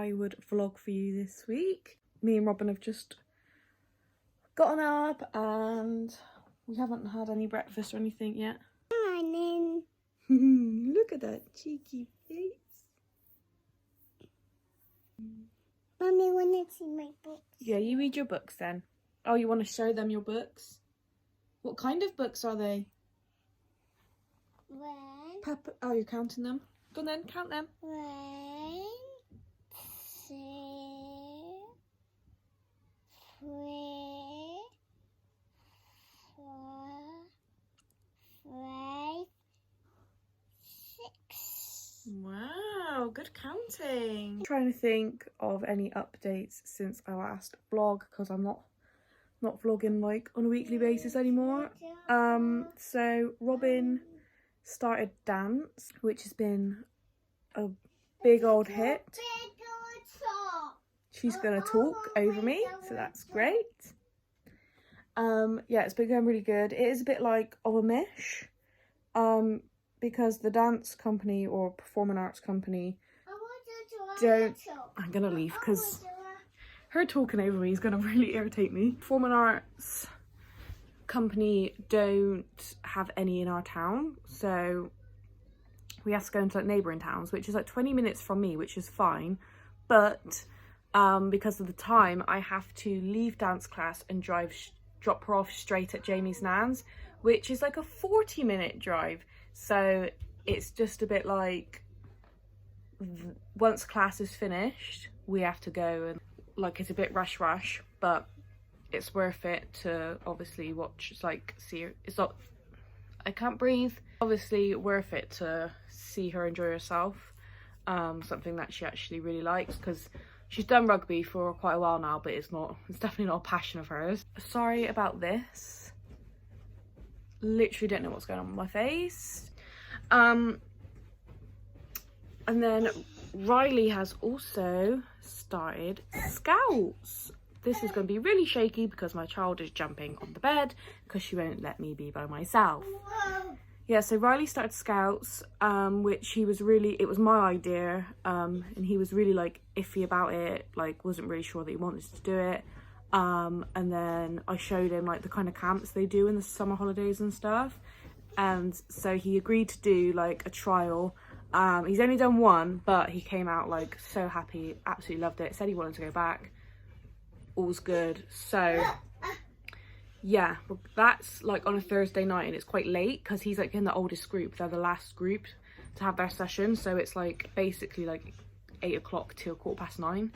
I would vlog for you this week. Me and Robin have just gotten up and we haven't had any breakfast or anything yet. Morning. Look at that cheeky face. Mommy wanna see my books. Yeah, you read your books then. Oh, you want to show them your books? What kind of books are they? One. Pepper. Oh, you're counting them? Go on then, count them. 1, 2, 3, 4, 5, 6. Wow, good counting. I'm trying to think of any updates since I last vlog because I'm not vlogging like on a weekly basis anymore. So Robin started dance, which has been a big old hit. She's gonna talk over me, so that's great. Yeah, it's been going really good. It is a bit like of a mish, because the dance company or performing arts company don't. I'm gonna leave because her talking over me is gonna really irritate me. Performing arts company don't have any in our town, so we have to go into like neighbouring towns, which is like 20 minutes from me, which is fine, but because of the time I have to leave dance class and drop her off straight at Jamie's nan's, which is like a 40-minute drive. So it's just a bit like once class is finished we have to go, and like it's a bit rush, but it's worth it to obviously watch, like see her. It's not, I can't breathe. Obviously worth it to see her enjoy herself, something that she actually really likes, because she's done rugby for quite a while now, but it's definitely not a passion of hers. Sorry about this, literally don't know what's going on with my face. And then Riley has also started Scouts. This is going to be really shaky because my child is jumping on the bed because she won't let me be by myself. Yeah, so Riley started Scouts, which it was my idea, and he was really like iffy about it, like wasn't really sure that he wanted to do it. And then I showed him like the kind of camps they do in the summer holidays and stuff, and so he agreed to do like a trial. He's only done one, but he came out like so happy, absolutely loved it, said he wanted to go back. All's good. So yeah, that's like on a Thursday night, and it's quite late because he's like in the oldest group. They're the last group to have their session, so it's like basically like 8 o'clock till 9:15.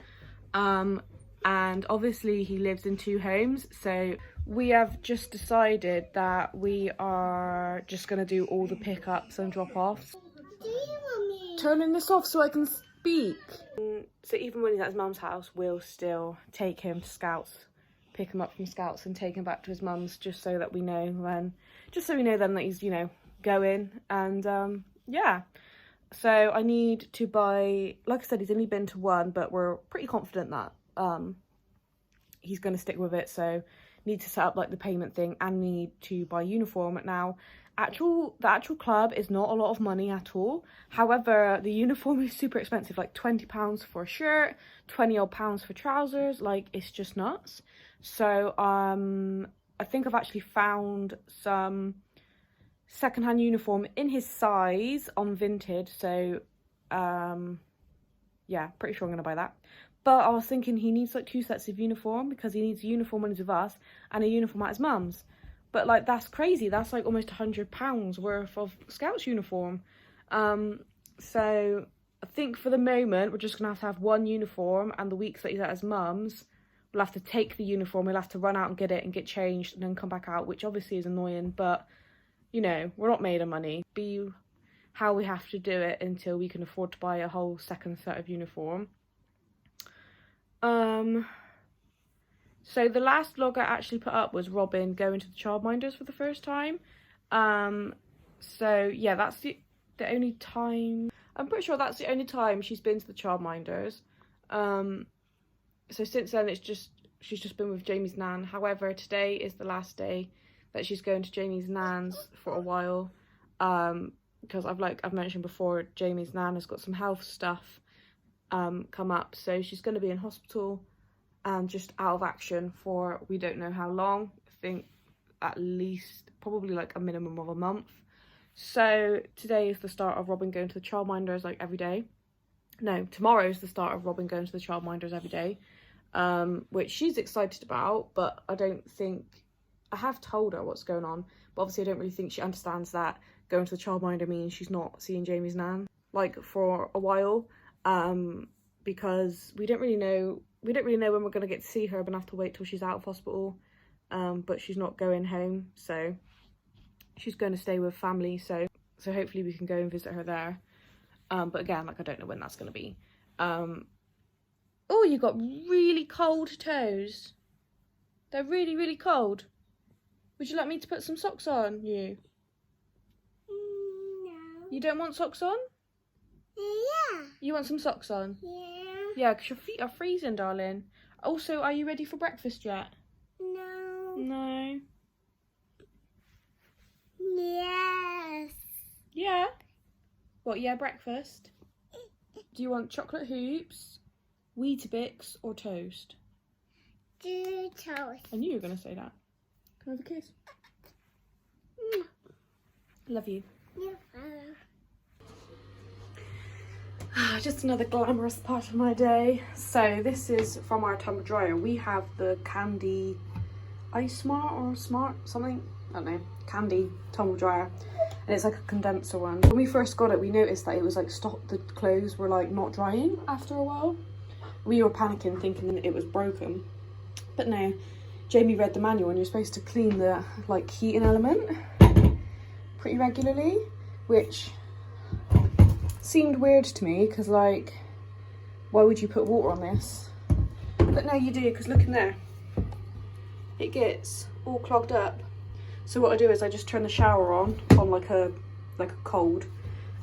And obviously he lives in 2 homes, so we have just decided that we are just going to do all the pickups and drop-offs. Turning this off so I can speak. So even when he's at his mum's house, we'll still take him to Scouts, pick him up from Scouts and take him back to his mum's, just so we know then that he's, you know, going. And yeah, so I need to buy, like I said, he's only been to one, but we're pretty confident that he's going to stick with it. So need to set up like the payment thing and need to buy uniform. Now the actual club is not a lot of money at all, however the uniform is super expensive, like £20 for a shirt, £20 for trousers, like it's just nuts. So I think I've actually found some secondhand uniform in his size on Vinted, so yeah, pretty sure I'm gonna buy that. But I was thinking he needs like 2 sets of uniform, because he needs a uniform when he's with us and a uniform at his mum's. But like that's crazy, that's like almost £100 worth of Scouts uniform. So I think for the moment we're just gonna have one uniform, and the weeks that he's at his mum's we'll have to take the uniform, we'll have to run out and get it and get changed and then come back out, which obviously is annoying, but you know, we're not made of money. Be how we have to do it until we can afford to buy a whole second set of uniform. So the last vlog I actually put up was Robin going to the childminders for the first time. So yeah, that's the only time, I'm pretty sure that's the only time she's been to the childminders. So since then she's just been with Jamie's nan. However, today is the last day that she's going to Jamie's nan's for a while, because I've mentioned before, Jamie's nan has got some health stuff come up. So she's going to be in hospital and just out of action for we don't know how long. I think at least probably like a minimum of a month. So today is the start of Robin going to the childminders like every day. No, tomorrow is the start of Robin going to the childminders every day, which she's excited about, but I don't think, I have told her what's going on, but obviously I don't really think she understands that going to the childminder means she's not seeing Jamie's nan like for a while, because we don't really know when we're going to get to see her. We're gonna have to wait till she's out of hospital, but she's not going home, so she's going to stay with family, so hopefully we can go and visit her there. But again, like, I don't know when that's going to be. Oh, you got really cold toes. They're really, really cold. Would you like me to put some socks on you? No. You don't want socks on? Yeah. You want some socks on? Yeah. Yeah, because your feet are freezing, darling. Also, are you ready for breakfast yet? No. No. Yes. Yeah? What, yeah, breakfast? Do you want chocolate hoops, Weetabix, or toast? Do toast. I knew you were going to say that. Can I have a kiss? Love you. Yeah. Just another glamorous part of my day. So this is from our tumble dryer. We have the Candy iSmart or Smart something, I don't know, Candy tumble dryer, and it's like a condenser one. When we first got it, we noticed that it was like the clothes were like not drying after a while. We were panicking thinking it was broken, but no, Jamie read the manual and you're supposed to clean the like heating element pretty regularly, which seemed weird to me because, like, why would you put water on this? But no, you do, because look in there, it gets all clogged up. So what I do is I just turn the shower on like a cold,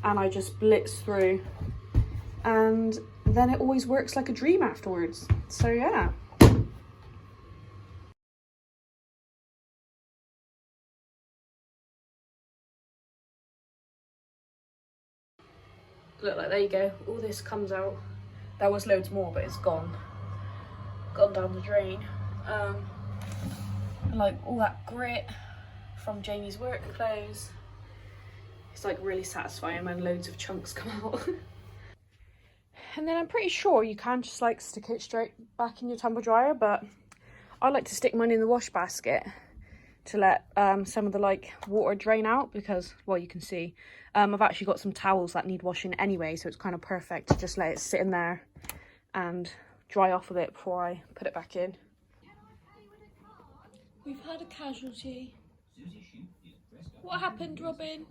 and I just blitz through, and then it always works like a dream afterwards. So yeah. Look, like, there you go, all this comes out. There was loads more, but it's gone down the drain. And like all that grit from Jamie's work clothes, it's like really satisfying when loads of chunks come out. And then I'm pretty sure you can just like stick it straight back in your tumble dryer, but I like to stick mine in the wash basket to let some of the like water drain out, because, well, you can see I've actually got some towels that need washing anyway, so it's kind of perfect to just let it sit in there and dry off a bit before I put it back in. We've had a casualty. What happened, Robin?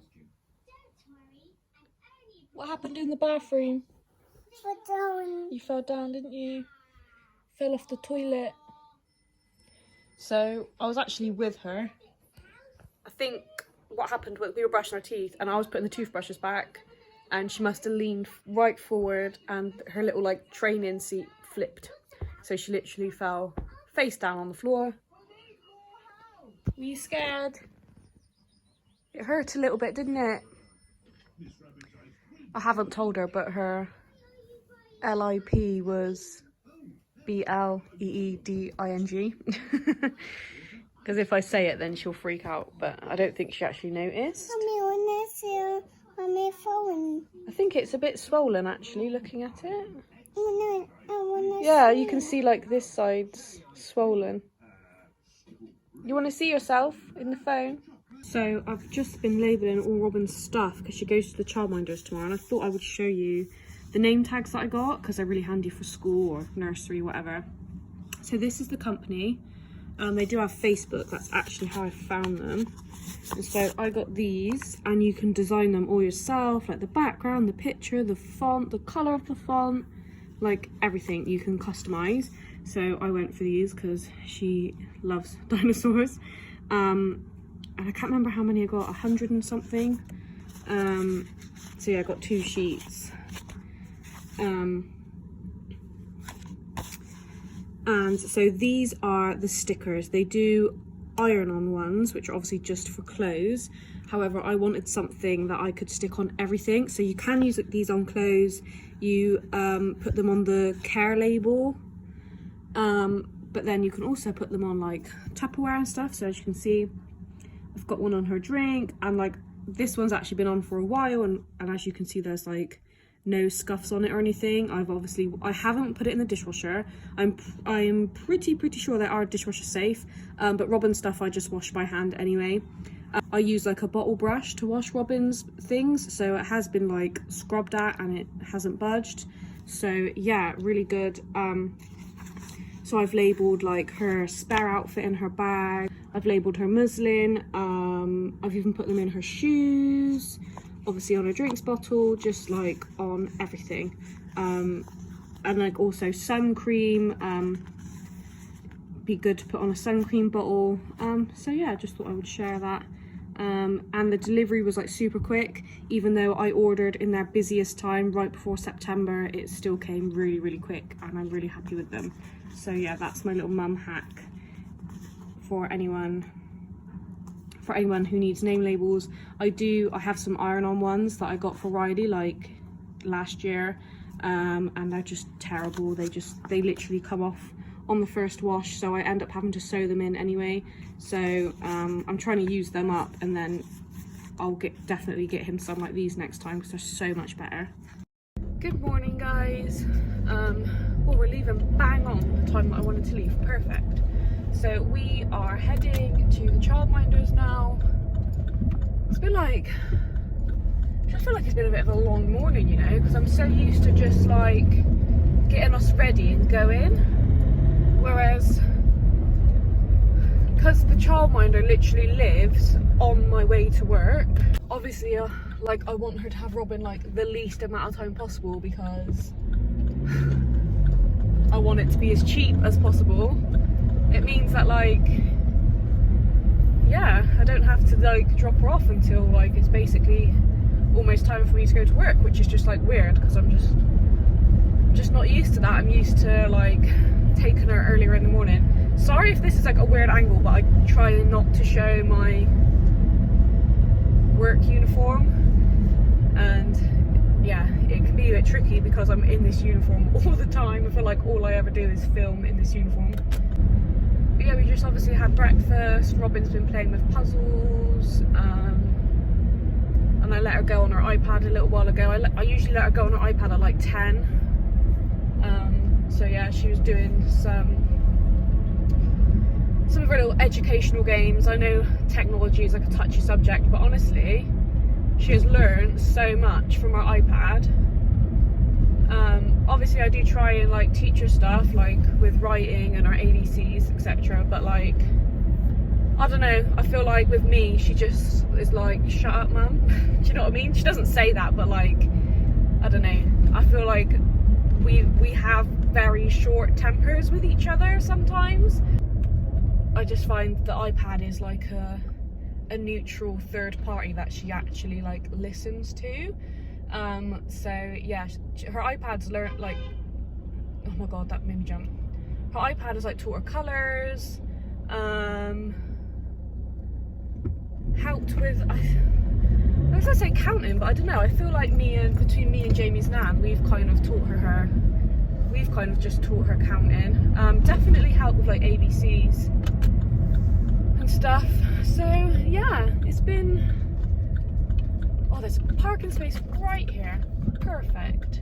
What happened in the bathroom? You fell down, didn't you? Fell off the toilet. So I was actually with her. I think what happened was we were brushing our teeth and I was putting the toothbrushes back, and she must have leaned right forward and her little like training seat flipped. So she literally fell face down on the floor. Were you scared? It hurt a little bit, didn't it? I haven't told her, but her LIP was BLEEDING. Because if I say it, then she'll freak out, but I don't think she actually noticed. Mommy, phone. I think it's a bit swollen, actually, looking at it. I wanna Yeah, see. you can see, like, this side's swollen. You want to see yourself in the phone? So, I've just been labelling all Robin's stuff because she goes to the childminders tomorrow, and I thought I would show you the name tags that I got because they're really handy for school or nursery, whatever. So this is the company. They do have Facebook. That's actually how I found them. And so I got these, and you can design them all yourself, like the background, the picture, the font, the colour of the font, like everything you can customise. So I went for these because she loves dinosaurs. And I can't remember how many I got, 100 and something. So yeah, I got 2 sheets. And so these are the stickers. They do iron-on ones, which are obviously just for clothes. However, I wanted something that I could stick on everything. So you can use these on clothes. You put them on the care label, but then you can also put them on like Tupperware and stuff. So as you can see, I've got one on her drink, and like this one's actually been on for a while, and as you can see, there's like no scuffs on it or anything. I haven't put it in the dishwasher. I'm pretty sure they are dishwasher safe, but Robin's stuff I just wash by hand anyway. I use like a bottle brush to wash Robin's things, so it has been like scrubbed at and it hasn't budged. So yeah, really good. So I've labelled like her spare outfit in her bag, I've labelled her muslin, I've even put them in her shoes, obviously on a drinks bottle, just like on everything. And like also sun cream, be good to put on a sun cream bottle. So yeah, just thought I would share that. And the delivery was like super quick. Even though I ordered in their busiest time right before September, it still came really quick, and I'm really happy with them. So yeah, that's my little mum hack for anyone who needs name labels. I have some iron-on ones that I got for Riley like last year, and they're just terrible. They literally come off on the first wash, so I end up having to sew them in anyway. So I'm trying to use them up, and then I'll definitely get him some like these next time because they're so much better. Good morning, guys. Well, we're leaving bang on the time that I wanted to leave. Perfect. So we are heading to the childminders now. It's been like, I feel like it's been a bit of a long morning, you know, because I'm so used to just like getting us ready and going. Whereas, because the childminder literally lives on my way to work, obviously like I want her to have Robin like the least amount of time possible, because I want it to be as cheap as possible. It means that like, yeah, I don't have to like drop her off until like it's basically almost time for me to go to work, which is just like weird because I'm just not used to that. I'm used to like taking her earlier in the morning. Sorry if this is like a weird angle, but I try not to show my work uniform, and yeah, it can be a bit tricky because I'm in this uniform all the time. I feel like all I ever do is film in this uniform. But yeah, we just obviously had breakfast. Robin's been playing with puzzles, and I let her go on her iPad a little while ago. I usually let her go on her iPad at like 10. So yeah, she was doing some of her little educational games. I know technology is like a touchy subject, but honestly, she has learned so much from her iPad. Obviously I do try and like teach her stuff like with writing and her ABCs, etc. But like, I don't know, I feel like with me, she just is like, shut up, mum. Do you know what I mean? She doesn't say that, but like, I don't know. I feel like we have very short tempers with each other sometimes. I just find the iPad is like a neutral third party that she actually like listens to. So yeah, her iPad's learned like, oh my god, that made me jump. Her iPad has like taught her colours, helped with, I was gonna say counting, but I don't know, I feel like between me and Jamie's nan, we've kind of just taught her counting. Definitely helped with like ABCs and stuff. So yeah, it's been, oh, there's a parking space right here. Perfect.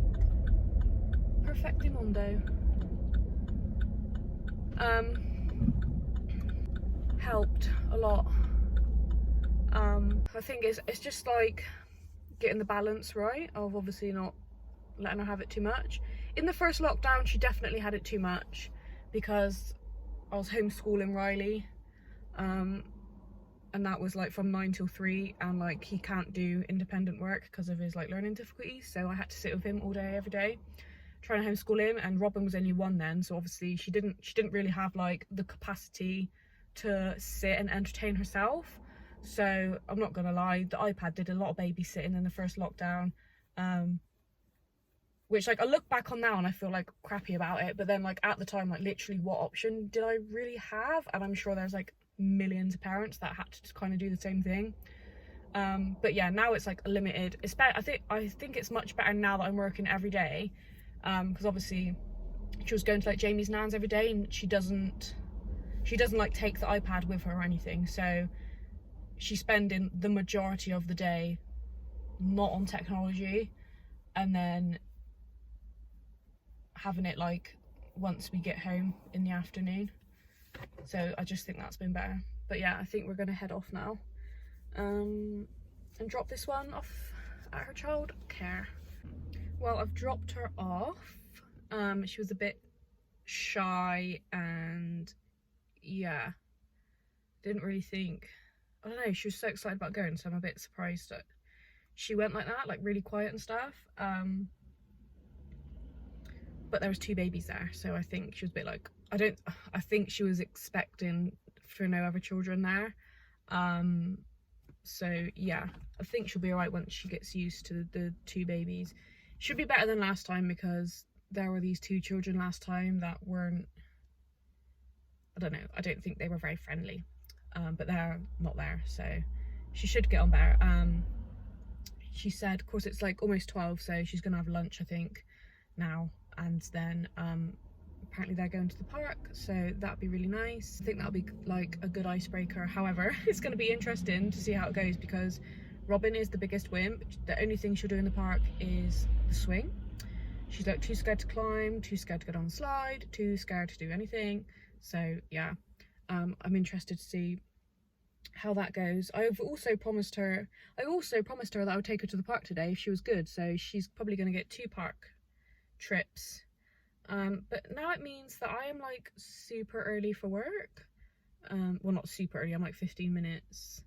Perfectimondo. Helped a lot. I think it's just like getting the balance right of obviously not letting her have it too much. In the first lockdown, she definitely had it too much because I was homeschooling Riley, and that was like from 9 till 3, and like he can't do independent work because of his like learning difficulties, so I had to sit with him all day every day trying to homeschool him. And Robin was only 1 then, so obviously she didn't really have like the capacity to sit and entertain herself. So I'm not gonna lie, the iPad did a lot of babysitting in the first lockdown, which like I look back on now and I feel like crappy about it, but then like at the time, like literally what option did I really have? And I'm sure there's like millions of parents that had to kind of do the same thing. But yeah, now it's like limited. It's better. I think it's much better now that I'm working every day, because obviously she was going to like Jamie's nan's every day, and she doesn't like take the iPad with her or anything, so she's spending the majority of the day not on technology, and then having it like once we get home in the afternoon. So I just think that's been better. But yeah, I think we're gonna head off now, and drop this one off at her childcare. Well, I've dropped her off. She was a bit shy, and yeah, didn't really think, I don't know, she was so excited about going, so I'm a bit surprised that she went like that, like really quiet and stuff. But there was 2 babies there, so I think she was a bit like, I think she was expecting for no other children there. So yeah, I think she'll be alright once she gets used to the 2 babies. Should be better than last time, because there were these 2 children last time that weren't, I don't know, I don't think they were very friendly. But they're not there, so she should get on better. She said, of course it's like almost 12, so she's gonna have lunch I think now, and then apparently they're going to the park, so that'd be really nice. I think that'll be like a good icebreaker. However, it's going to be interesting to see how it goes, because Robin is the biggest wimp. The only thing she'll do in the park is the swing. She's like too scared to climb, too scared to get on the slide, too scared to do anything. So yeah, I'm interested to see how that goes. I also promised her that I would take her to the park today if she was good, so she's probably going to get 2 park trips. But now it means that I am like super early for work. Well, not super early, I'm like 15 minutes.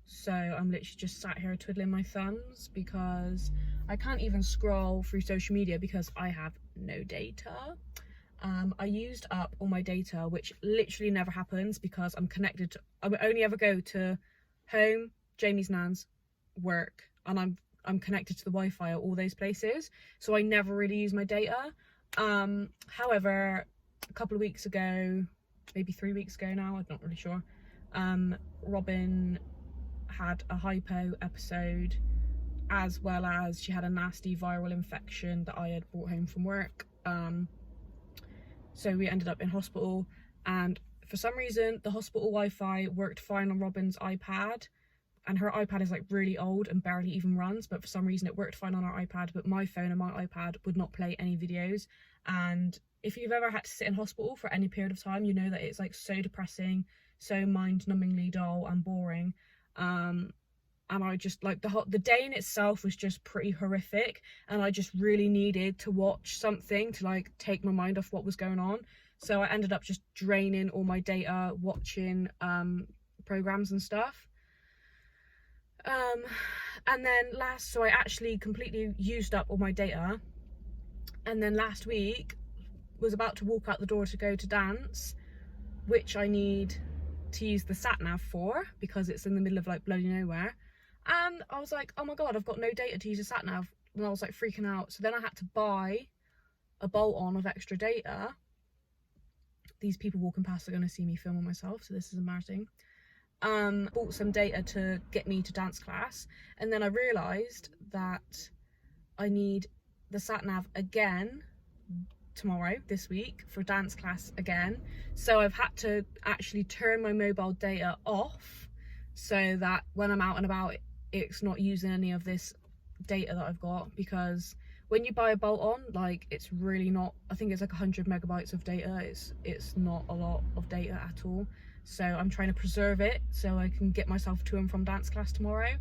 So I'm literally just sat here twiddling my thumbs, because I can't even scroll through social media because I have no data. I used up all my data, which literally never happens, because I'm connected to, I only ever go to home, Jamie's nan's, work, and I'm connected to the Wi-Fi at all those places, so I never really use my data. However, a couple of weeks ago, maybe 3 weeks ago now, I'm not really sure, Robin had a hypo episode, as well as she had a nasty viral infection that I had brought home from work. So we ended up in hospital, and for some reason the hospital Wi-Fi worked fine on Robin's iPad, and her iPad is like really old and barely even runs, but for some reason it worked fine on our iPad, but my phone and my iPad would not play any videos. And if you've ever had to sit in hospital for any period of time, you know that it's like so depressing, so mind-numbingly dull and boring. And I just like the day in itself was just pretty horrific, and I just really needed to watch something to like take my mind off what was going on. So I ended up just draining all my data watching programs and stuff. And then so I actually completely used up all my data, and then last week was about to walk out the door to go to dance, which I need to use the sat nav for, because it's in the middle of like bloody nowhere. And I was like, oh my god, I've got no data to use a sat nav, and I was like freaking out. So then I had to buy a bolt on of extra data. These people walking past are going to see me filming myself, so this is embarrassing. Bought some data to get me to dance class, and then I realised that I need the sat nav again tomorrow, this week, for dance class again. So I've had to actually turn my mobile data off, so that when I'm out and about it's not using any of this data that I've got, because when you buy a bolt on, like, it's really not, I think it's like 100 megabytes of data. It's not a lot of data at all. So I'm trying to preserve it so I can get myself to and from dance class tomorrow,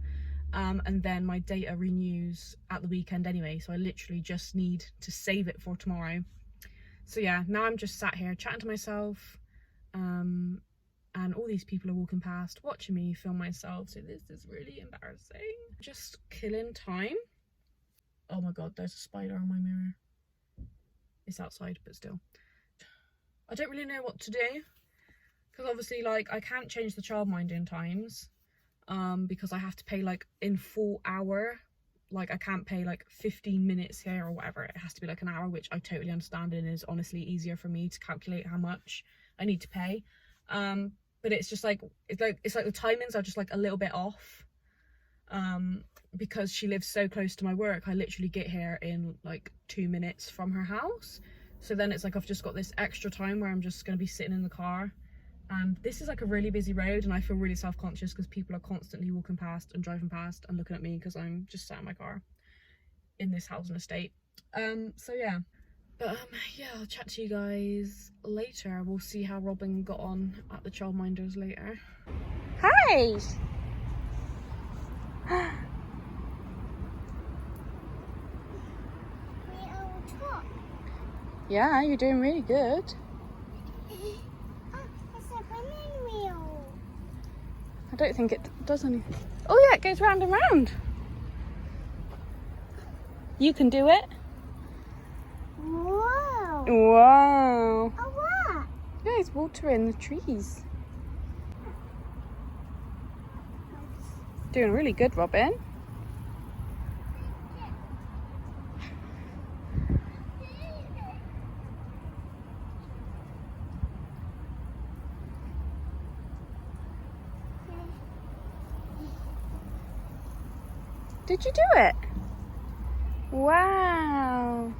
and then my data renews at the weekend anyway, so I literally just need to save it for tomorrow. So yeah, now I'm just sat here chatting to myself, and all these people are walking past watching me film myself, so this is really embarrassing. Just killing time. Oh my god, there's a spider on my mirror. It's outside, but still. I don't really know what to do, because obviously, like, I can't change the childminding times, because I have to pay like in full hour. Like, I can't pay like 15 minutes here or whatever. It has to be like an hour, which I totally understand, and is honestly easier for me to calculate how much I need to pay. but it's just like it's like the timings are just like a little bit off, because she lives so close to my work. I literally get here in like 2 minutes from her house, so then it's like I've just got this extra time where I'm just going to be sitting in the car. And this is like a really busy road, and I feel really self-conscious because people are constantly walking past and driving past and looking at me because I'm just sat in my car in this housing estate. So yeah, but yeah, I'll chat to you guys later. We'll see how Robin got on at the childminders later. Hi. Yeah, you're doing really good. I don't think it does anything. Oh yeah, it goes round and round. You can do it. Whoa. Wow. Oh, what? Yeah, it's watering the trees. Doing really good, Robin. Did you do it? Wow.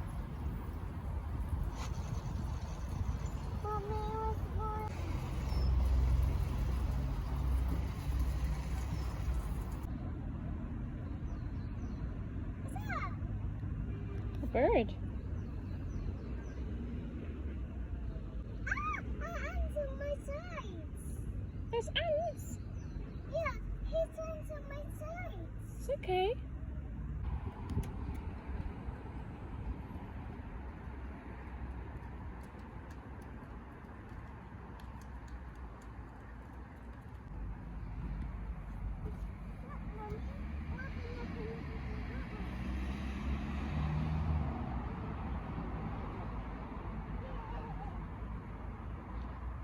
A bird. Ants on my sides. There's ants. Yeah, he's ants on my sides. It's okay.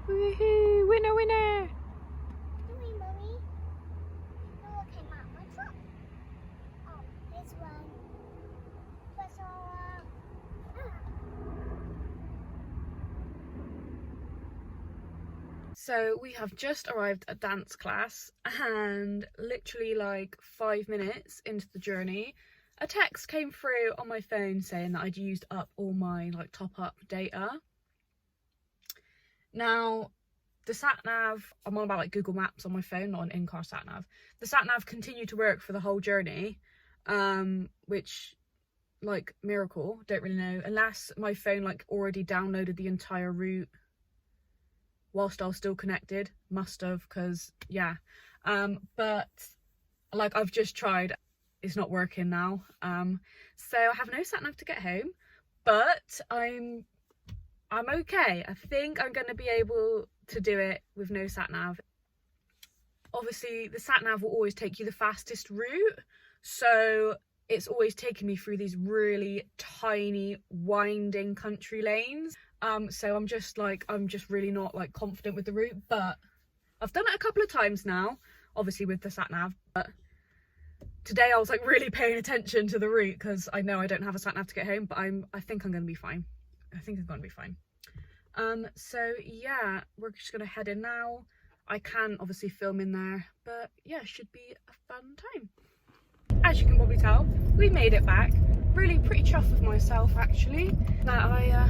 Woohoo! Winner, winner! Doing, Mommy. No one came out my truck. Oh, this one. What's all So we have just arrived at dance class, and literally like 5 minutes into the journey, a text came through on my phone saying that I'd used up all my like top up data. Now the sat nav, I'm on about like Google Maps on my phone, not an in-car sat nav. The sat nav continued to work for the whole journey, which, like, miracle, don't really know, unless my phone like already downloaded the entire route whilst I was still connected. Must have, because yeah, but like I've just tried, it's not working now. So I have no sat nav to get home, but I'm okay. I think I'm going to be able to do it with no sat nav. Obviously the sat nav will always take you the fastest route, so it's always taking me through these really tiny winding country lanes. So I'm just really not like confident with the route, but I've done it a couple of times now, obviously with the sat nav. But today I was like really paying attention to the route because I know I don't have a sat nav to get home, but I think I'm gonna be fine. So yeah, we're just gonna head in now. I can obviously film in there, but yeah, should be a fun time. As you can probably tell, we made it back. Really pretty chuffed with myself actually that I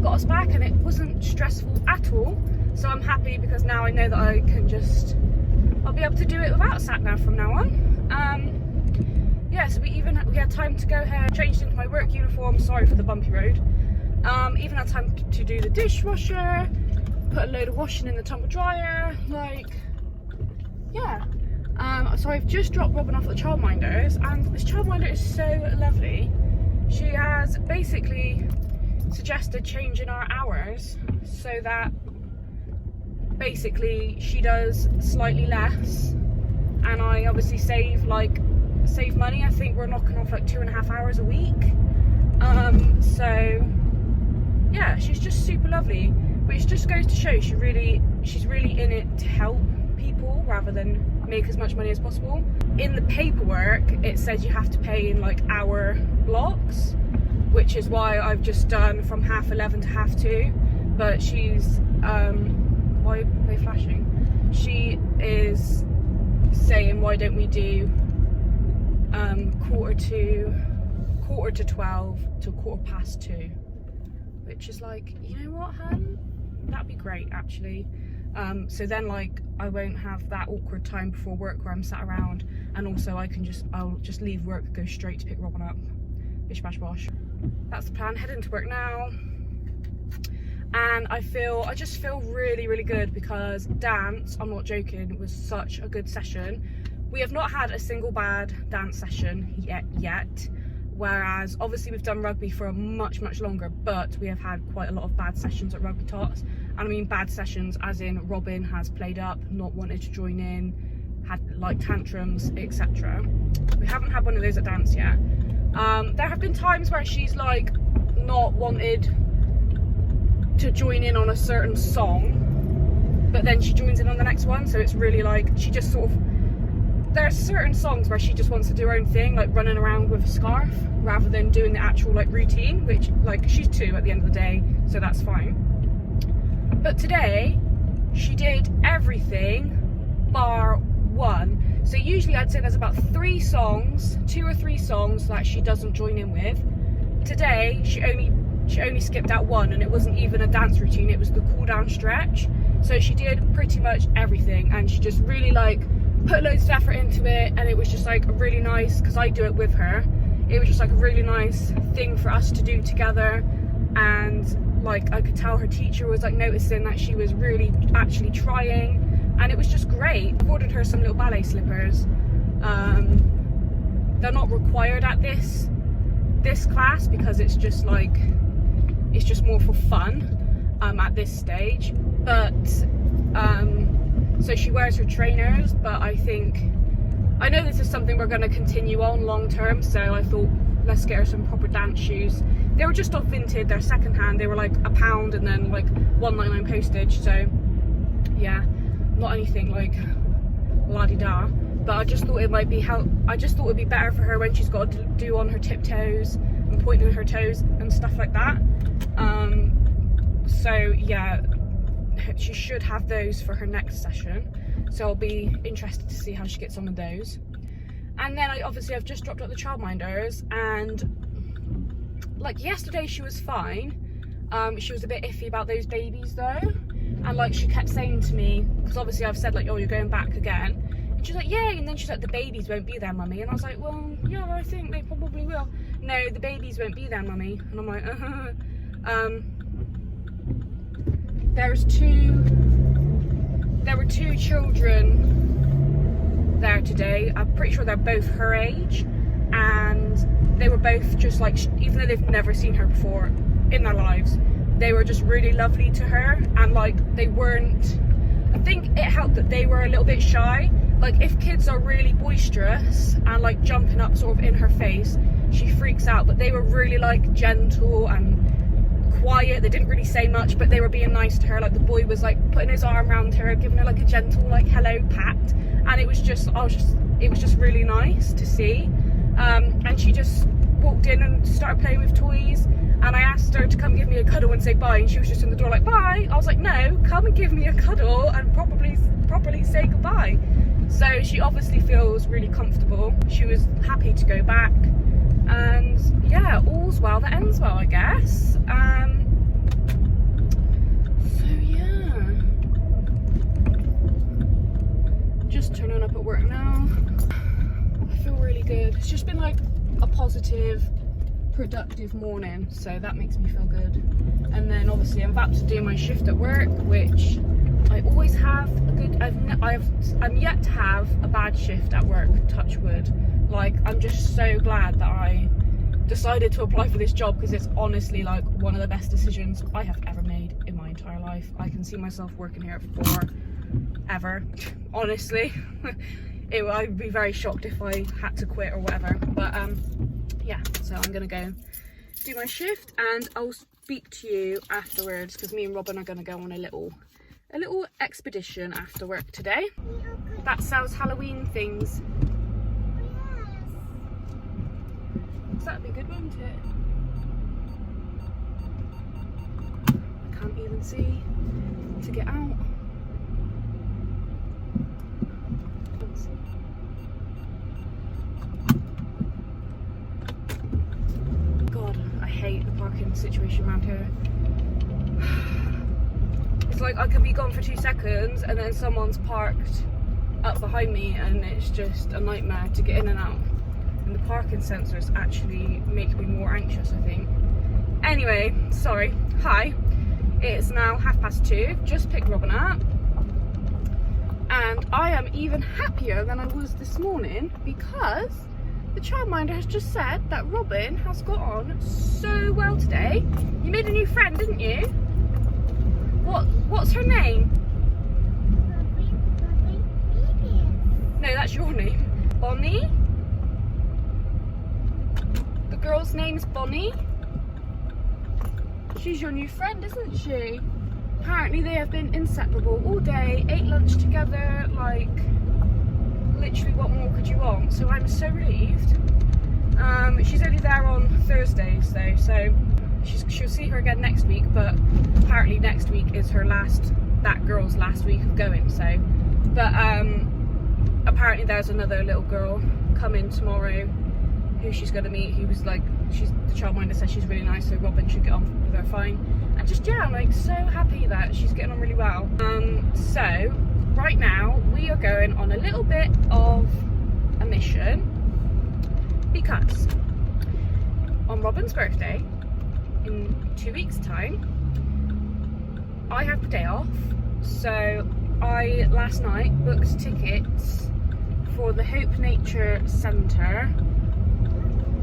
got us back, and it wasn't stressful at all. So I'm happy because now I know that I'll be able to do it without sat nav from now on. Yeah, so we had time to go here, changed into my work uniform, sorry for the bumpy road. Even had time to do the dishwasher, put a load of washing in the tumble dryer, like, yeah. So I've just dropped Robin off at the childminders, and this childminder is so lovely. She has basically suggested changing our hours so that basically she does slightly less, and I obviously save money. I think we're knocking off like 2.5 hours a week. So yeah, she's just super lovely, but it just goes to show she's really in it to help people rather than make as much money as possible. In the paperwork it says you have to pay in like hour blocks, which is why I've just done from 11:30 to 2:30, but she's why are they flashing? She is saying, why don't we do quarter to 12 to 2:15, which is like, you know what, hun? That'd be great, actually. So then, like, I won't have that awkward time before work where I'm sat around, and also I'll just leave work, go straight to pick Robin up. Bish bash bosh. That's the plan. Heading to work now. And I just feel really, really good because dance, I'm not joking, was such a good session. We have not had a single bad dance session yet. Whereas obviously we've done rugby for much longer, but we have had quite a lot of bad sessions at Rugby Tots. And I mean bad sessions as in Robin has played up, not wanted to join in, had like tantrums, etc. We haven't had one of those at dance yet. There have been times where she's like not wanted to join in on a certain song, but then she joins in on the next one, so it's really like she just sort of, there are certain songs where she just wants to do her own thing, like running around with a scarf rather than doing the actual like routine, which like she's 2 at the end of the day, so that's fine. But today she did everything bar one. So usually I'd say there's about 3 songs, 2 or 3 songs that she doesn't join in with. Today she only skipped out one, and it wasn't even a dance routine, it was the cool down stretch. So she did pretty much everything, and she just really like put loads of effort into it, and it was just like a really nice, because I do it with her, it was just like a really nice thing for us to do together. And like I could tell her teacher was like noticing that she was really actually trying, and it was just great. I ordered her some little ballet slippers. They're not required at this class because it's just like, it's just more for fun at this stage. But so she wears her trainers, but I know this is something we're going to continue on long term, so I thought let's get her some proper dance shoes. They were just off Vinted, they're second hand, they were like £1 and then like £1.99 postage, so yeah, not anything like la-di-da, but I just thought it might be it'd be better for her when she's got to do on her tiptoes and pointing her toes and stuff like that. So yeah, she should have those for her next session, so I'll be interested to see how she gets on with those. And then I've just dropped up the childminders, and like yesterday she was fine. She was a bit iffy about those babies though, and like she kept saying to me, because obviously I've said like, oh, you're going back again, and she's like, yay, and then she's like, the babies won't be there, mummy. And I was like, well, yeah, I think they probably will. No, the babies won't be there, mummy. And I'm like, there were 2 children there today. I'm pretty sure they're both her age, and they were both just like, even though they've never seen her before in their lives, they were just really lovely to her. And like they weren't, I think it helped that they were a little bit shy. Like if kids are really boisterous and like jumping up sort of in her face, she freaks out, but they were really like gentle and quiet. They didn't really say much, but they were being nice to her. Like the boy was like putting his arm around her, giving her like a gentle like hello pat, and it was just really nice to see. And she just walked in and started playing with toys, and I asked her to come give me a cuddle and say bye, and she was just in the door like, bye. I was like, no, come and give me a cuddle and properly say goodbye. So she obviously feels really comfortable. She was happy to go back, and yeah, all's well that ends well, I guess. So yeah, just turning up at work now. I feel really good. It's just been like a positive, productive morning, so that makes me feel good. And then obviously I'm about to do my shift at work, which I always have a good, I'm yet to have a bad shift at work, touch wood. Like I'm just so glad that I decided to apply for this job, because it's honestly like one of the best decisions I have ever made in my entire life. I can see myself working here forever, honestly. I'd be very shocked if I had to quit or whatever, but yeah, so I'm gonna go do my shift and I'll speak to you afterwards, because me and Robin are gonna go on a little expedition after work today that sells Halloween things. So that'd be good, wouldn't it? I can't even see to get out. God, I hate the parking situation around here. It's like I could be gone for 2 seconds and then someone's parked up behind me and it's just a nightmare to get in and out. And the parking sensors actually make me more anxious, I think. Anyway, sorry. Hi. It's now 2:30. Just picked Robin up. And I am even happier than I was this morning because the childminder has just said that Robin has got on so well today. You made a new friend, didn't you? What's her name? No, that's your name. Bonnie? The girl's name's Bonnie. She's your new friend, isn't she? Apparently they have been inseparable all day, ate lunch together, like literally what more could you want? So I'm so relieved. She's only there on Thursdays though, so she'll see her again next week, but apparently next week is that girl's last week of going, so. But apparently there's another little girl coming tomorrow who she's going to meet, who was like, the childminder says she's really nice, so Robin should get on with her fine. And just, yeah, I'm like so happy that she's getting on really well. So right now we are going on a little bit of a mission because on Robin's birthday in 2 weeks time I have the day off, so I last night booked tickets for the Hope Nature Centre,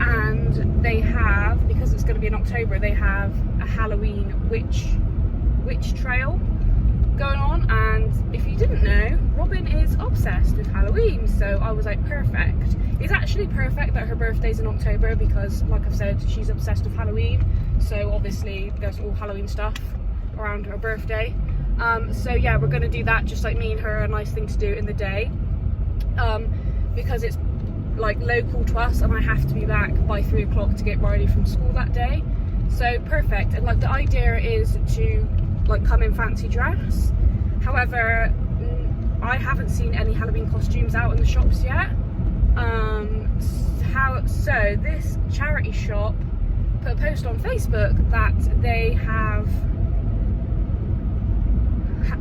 and they have, because it's going to be in October, they have a Halloween witch trail going on. And if you didn't know, Robin is obsessed with Halloween, so I was like, perfect. It's actually perfect that her birthday's in October because, like I've said, she's obsessed with Halloween, so obviously there's all Halloween stuff around her birthday. So yeah, we're going to do that, just like me and her, a nice thing to do in the day, because it's like local to us and I have to be back by 3 o'clock to get Riley from school that day. So perfect. And like the idea is to like come in fancy dress. However, I haven't seen any Halloween costumes out in the shops yet. So this charity shop put a post on Facebook that they have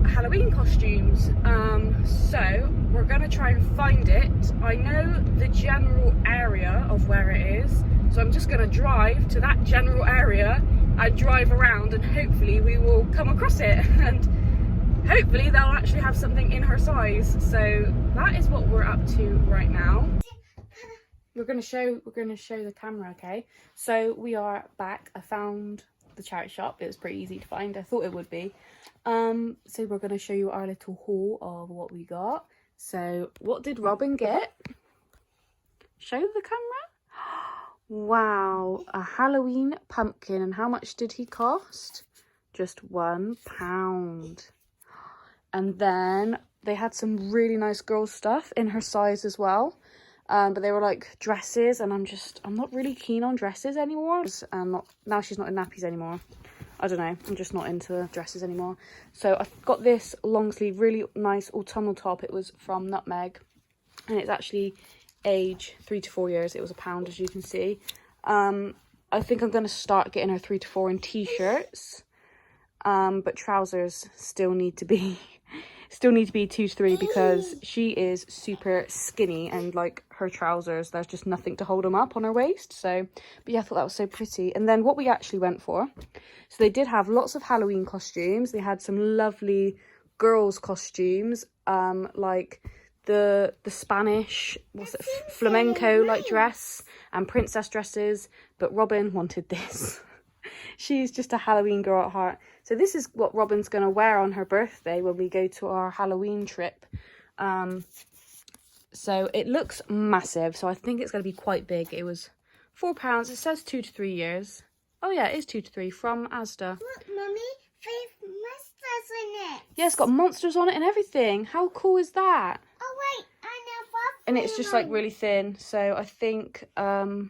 Halloween costumes, so we're gonna try and find it. I know the general area of where it is, so I'm just gonna drive to that general area and drive around, and hopefully we will come across it, and hopefully they'll actually have something in her size. So that is what we're up to right now. We're gonna show the camera, okay? So we are back. I found the charity shop. It was pretty easy to find. I thought it would be. So we're going to show you our little haul of what we got. So what did Robin get? Show the camera. Wow, a Halloween pumpkin. And how much did he cost? Just £1. And then they had some really nice girl stuff in her size as well. But they were like dresses, and I'm not really keen on dresses anymore. Now she's not in nappies anymore. I don't know, I'm just not into dresses anymore. So I've got this long sleeve, really nice autumnal top. It was from Nutmeg, and it's actually age 3 to 4 years. It was £1, as you can see. I think I'm going to start getting her 3 to 4 in t-shirts, but trousers still need to be 2 to 3 because she is super skinny, and like her trousers, there's just nothing to hold them up on her waist. So, but yeah, I thought that was so pretty. And then what we actually went for, so they did have lots of Halloween costumes. They had some lovely girls costumes, like the Spanish, what's it, flamenco like dress, and princess dresses. But Robin wanted this. She's just a Halloween girl at heart. So this is what Robin's going to wear on her birthday when we go to our Halloween trip. So it looks massive. So I think it's going to be quite big. It was £4. It says 2 to 3 years. Oh yeah, it is 2 to 3 from Asda. Look, Mummy, there's monsters in it. Yeah, it's got monsters on it and everything. How cool is that? Oh wait, I know. And it's just like really thin. So I think I'll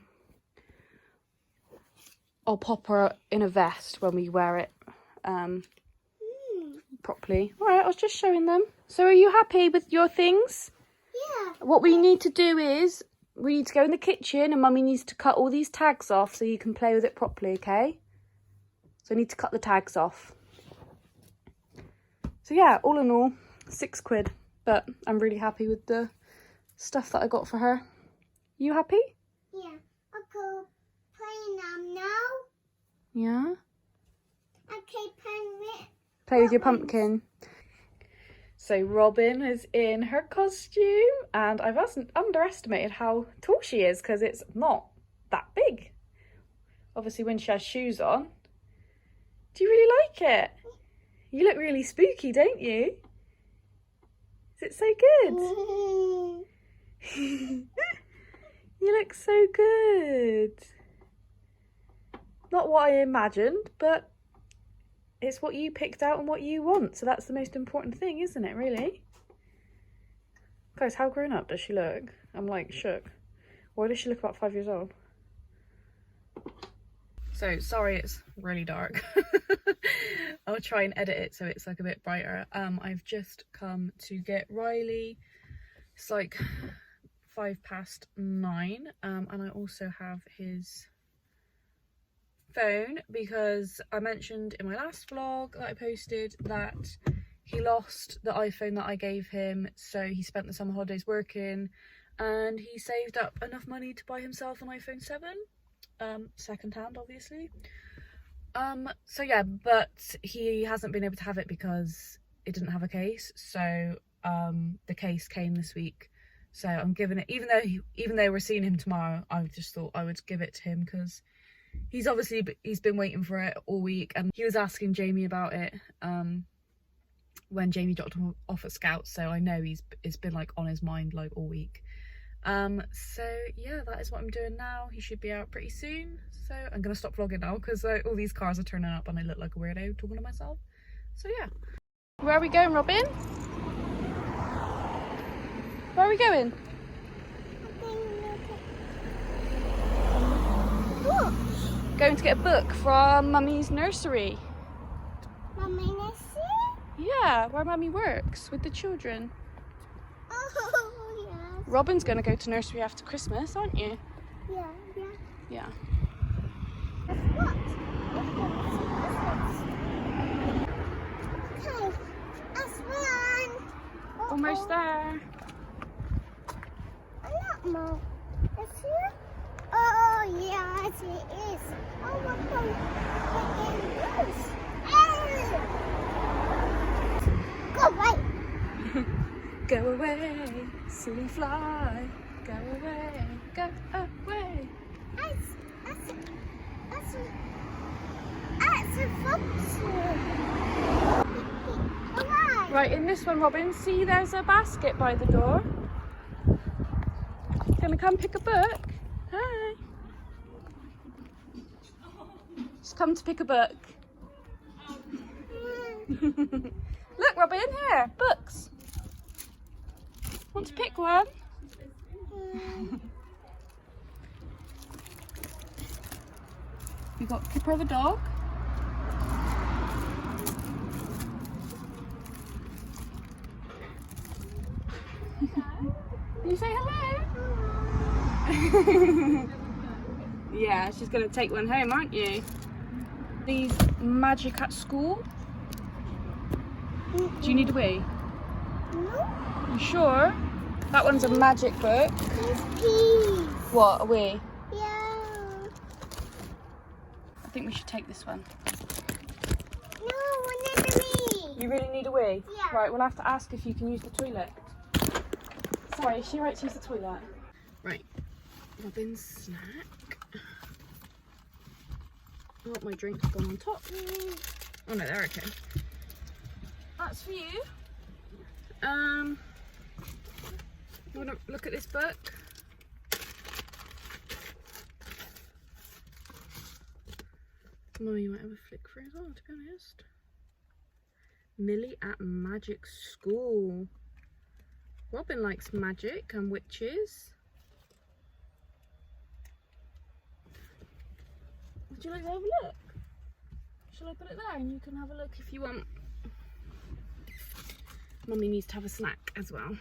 pop her in a vest when we wear it. properly. All right, I was just showing them. So are you happy with your things? Yeah. What we need to do is we need to go in the kitchen and Mummy needs to cut all these tags off so you can play with it properly, okay? So I need to cut the tags off. So yeah, all in all, £6. But I'm really happy with the stuff that I got for her. You happy? Yeah. I'll go play now. Yeah. Okay, Play with your pumpkin. So Robin is in her costume and I've underestimated how tall she is because it's not that big. Obviously when she has shoes on. Do you really like it? You look really spooky, don't you? Is it so good? You look so good. Not what I imagined, but it's what you picked out and what you want. So that's the most important thing, isn't it, really? Guys, how grown up does she look? I'm like shook. Why does she look about 5 years old? So sorry, it's really dark. I'll try and edit it so it's like a bit brighter. I've just come to get Riley. It's like 9:05, and I also have his phone because I mentioned in my last vlog that I posted that he lost the iPhone that I gave him, so he spent the summer holidays working and he saved up enough money to buy himself an iPhone 7, second hand obviously. So yeah, but he hasn't been able to have it because it didn't have a case, so the case came this week, so I'm giving it, even though we're seeing him tomorrow, I just thought I would give it to him because he's been waiting for it all week, and he was asking Jamie about it when Jamie dropped him off at Scouts, so I know it's been like on his mind like all week. So yeah, that is what I'm doing now. He should be out pretty soon, so I'm gonna stop vlogging now because all these cars are turning up and I look like a weirdo talking to myself. So yeah, where are we going, Robin? Where are we going? Going to get a book from Mummy's nursery. Mommy, nursery? Yeah, where Mummy works with the children. Oh, yes. Robin's going to go to nursery after Christmas, aren't you? Yeah, yeah. Yeah. What? Okay, that's one. Almost there. A lot more. Is here? Oh, yes, it is. Oh, what the? Go away. Go away, silly fly. Go away, go away. That's a fox. Right, in this one, Robin, see there's a basket by the door. Gonna come pick a book? Hi. Just come to pick a book. Look, Robin, here, books. Want to pick one? We got Kipper the dog. Can you say hello? Yeah, she's going to take one home, aren't you? These magic at school. Do you need a wee? No. You sure? That one's a magic book. Peas. What, a wee? Yeah. I think we should take this one. No, one of me. You really need a wee? Yeah. Right, we'll have to ask if you can use the toilet. Sorry, is she right to use the toilet? Right, Robin's snack. Oh, my drink's gone on top. Oh no, they're okay. That's for you. You want to look at this book? Mummy might have a flick for it as well, to be honest. Millie at Magic School. Robin likes magic and witches. Would you like to have a look? Shall I put it there and you can have a look if you want? Mummy needs to have a snack as well.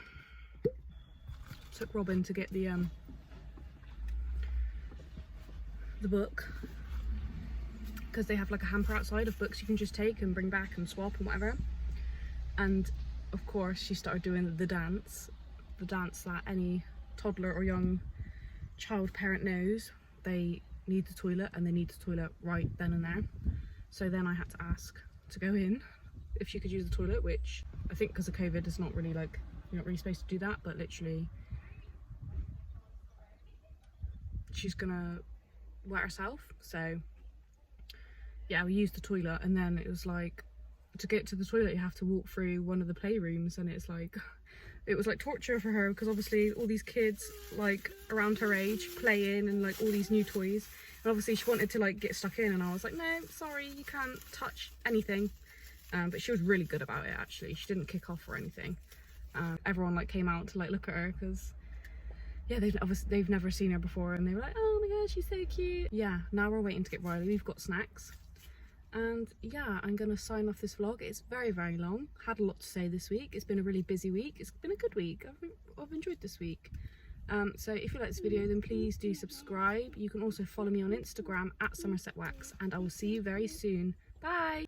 Took Robin to get the book, because they have like a hamper outside of books you can just take and bring back and swap and whatever. And of course she started doing the dance that any toddler or young child parent knows. They need the toilet, and they need the toilet right then and there. So then I had to ask to go in if she could use the toilet, which I think because of COVID is not really like, you're not really supposed to do that, but literally she's gonna wet herself. So yeah, we used the toilet, and then it was like, to get to the toilet you have to walk through one of the playrooms, and it's like, it was like torture for her, because obviously all these kids like around her age playing and like all these new toys, and obviously she wanted to like get stuck in, and I was like, no, sorry, you can't touch anything. But she was really good about it actually. She didn't kick off or anything. Everyone like came out to like look at her, because yeah, they've never seen her before, and they were like, oh my god, she's so cute. Yeah, now we're waiting to get Riley. We've got snacks. And yeah, I'm gonna sign off this vlog. It's very, very long. Had a lot to say this week. It's been a really busy week. It's been a good week. I've enjoyed this week. So if you like this video, then please do subscribe. You can also follow me on Instagram @SomersetWax, and I will see you very soon. Bye.